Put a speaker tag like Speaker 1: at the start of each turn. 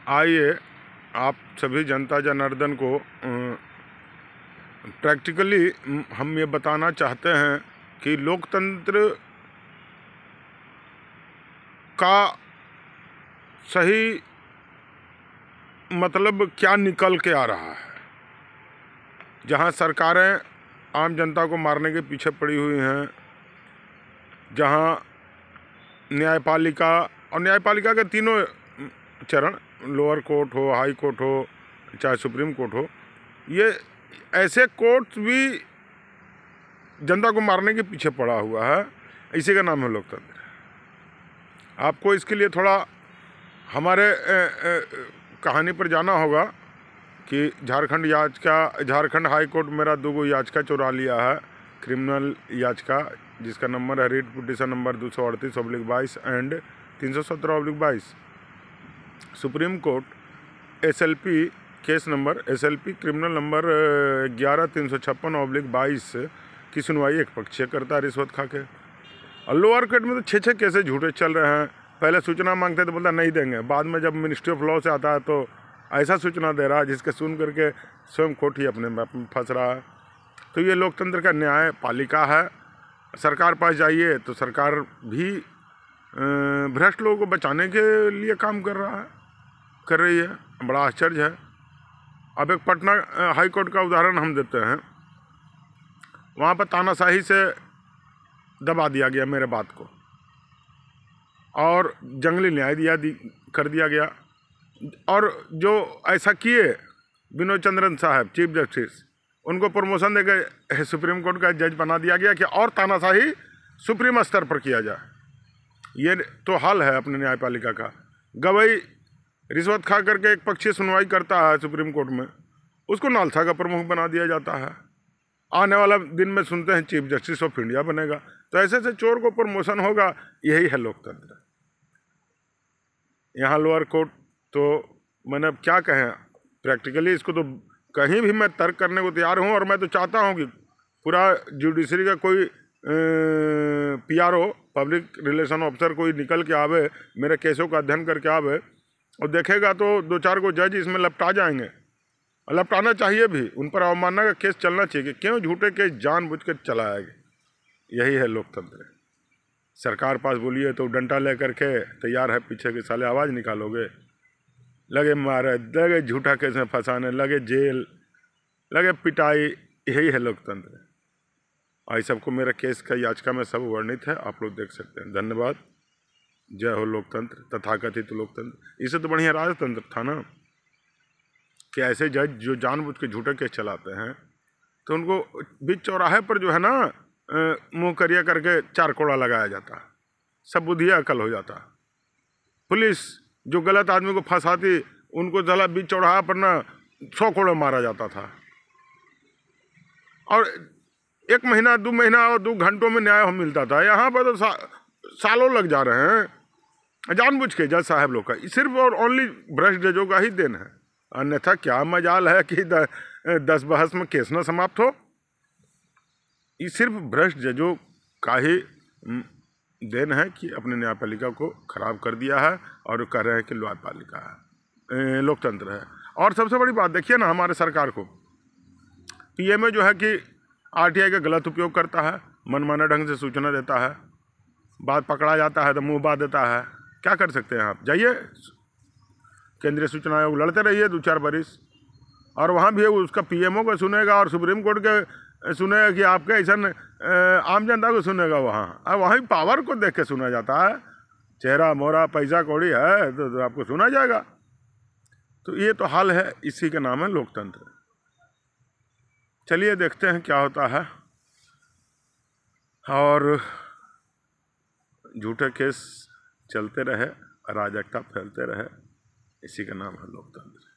Speaker 1: आइए आप सभी जनता जनार्दन को प्रैक्टिकली हम ये बताना चाहते हैं कि लोकतंत्र का सही मतलब क्या निकल के आ रहा है। जहां सरकारें आम जनता को मारने के पीछे पड़ी हुई हैं, जहां न्यायपालिका और न्यायपालिका के तीनों चरण, लोअर कोर्ट हो, हाई कोर्ट हो, चाहे सुप्रीम कोर्ट हो, ये ऐसे कोर्ट भी जनता को मारने के पीछे पड़ा हुआ है। इसी का नाम है लोकतंत्र। आपको इसके लिए थोड़ा हमारे कहानी पर जाना होगा कि झारखंड हाई कोर्ट मेरा 2 याचिका चुरा लिया है, क्रिमिनल याचिका, जिसका नंबर है writ petition number 238/22 and 317/22। Supreme Court SLP case number SLP criminal number 11/356/22 की सुनवाई एक पक्षीय करता है रिश्वत खा के। और लोअर कोर्ट में तो 6 केसेस झूठे चल रहे हैं। पहले सूचना मांगते तो बोलता नहीं देंगे, बाद में जब मिनिस्ट्री ऑफ लॉ से आता है तो ऐसा सूचना दे रहा है जिसके सुन करके स्वयं कोर्ट ही अपने में फंस रहा है। तो ये लोकतंत्र का न्यायपालिका है। सरकार पास जाइए तो सरकार भी भ्रष्ट लोगों को बचाने के लिए काम कर रही है। बड़ा आश्चर्य है। अब एक पटना हाई कोर्ट का उदाहरण हम देते हैं। वहाँ पर तानाशाही से दबा दिया गया मेरे बात को और जंगली न्याय कर दिया गया। और जो ऐसा किए विनोद चंद्रन साहब चीफ जस्टिस, उनको प्रमोशन देकर सुप्रीम कोर्ट का जज बना दिया गया कि और तानाशाही सुप्रीम स्तर पर किया जाए। ये तो हाल है अपने न्यायपालिका का। गवाही रिश्वत खा करके एक पक्षीय सुनवाई करता है सुप्रीम कोर्ट में, उसको नालसा का प्रमुख बना दिया जाता है। आने वाला दिन में सुनते हैं चीफ जस्टिस ऑफ इंडिया बनेगा। तो ऐसे से चोर को प्रमोशन होगा। यही है लोकतंत्र। यहाँ लोअर कोर्ट तो मैंने अब क्या कहें, प्रैक्टिकली इसको तो कहीं भी मैं तर्क करने को तैयार हूँ। और मैं तो चाहता हूँ कि पूरा जुडिशरी का कोई PRO पब्लिक रिलेशन ऑफिसर कोई निकल के आवे, मेरे केसों का अध्ययन करके आवे और देखेगा तो 2-4 को जज इसमें लपटा जाएंगे। और लपटाना चाहिए भी, उन पर अवमानना का केस चलना चाहिए कि क्यों झूठे केस जानबूझ कर चलाया गया। यही है लोकतंत्र। सरकार पास बोलिए तो डंडा ले करके तैयार है पीछे के साले आवाज़ निकालोगे, लगे मारे, लगे झूठा केस में फंसाने, लगे जेल, लगे पिटाई। यही है लोकतंत्र। और सबको मेरे केस का याचिका में सब वर्णित है, आप लोग देख सकते हैं। धन्यवाद। जय हो लोकतंत्र, तथाकथित लोकतंत्र। इससे तो बढ़िया राजतंत्र था ना, कि ऐसे जज जो जानबूझ के झूठे केस चलाते हैं तो उनको बीच चौराहे पर जो है ना मुंह करिया करके 4 कोड़ा लगाया जाता, सब बुद्धि अकल हो जाता। पुलिस जो गलत आदमी को फंसाती उनको जला बीच चौराहा पर ना 100 कोड़े मारा जाता था। और 1 महीना 2 महीना और 2 घंटों में न्याय मिलता था। यहाँ पर तो सालों लग जा रहे हैं जानबूझ के जज साहब लोग का। सिर्फ और ओनली भ्रष्ट जजों का ही देन है। अन्यथा क्या मजाल है कि 10 बहस में केस न समाप्त हो। ये सिर्फ भ्रष्ट जजों का ही देन है कि अपने न्यायपालिका को खराब कर दिया है और कह रहे हैं कि न्यायपालिका है, लोकतंत्र है। और सबसे बड़ी बात देखिए ना, हमारे सरकार को PMA जो है कि RTI का गलत उपयोग करता है, मनमाने ढंग से सूचना देता है, बात पकड़ा जाता है तो मुँह बात देता है। क्या कर सकते हैं आप? जाइए केंद्रीय सूचना आयोग, लड़ते रहिए 2-4 बरिस, और वहाँ भी उसका PMO को सुनेगा और सुप्रीम कोर्ट के सुनेगा कि आपके ऐसा आम जनता को सुनेगा। वहाँ पावर को देख के सुना जाता है। चेहरा मोहरा पैसा कौड़ी है तो आपको सुना जाएगा। तो ये तो हाल है, इसी का नाम है लोकतंत्र। चलिए देखते हैं क्या होता है। और झूठे केस चलते रहे, अराजकता फैलते रहे, इसी का नाम है लोकतंत्र।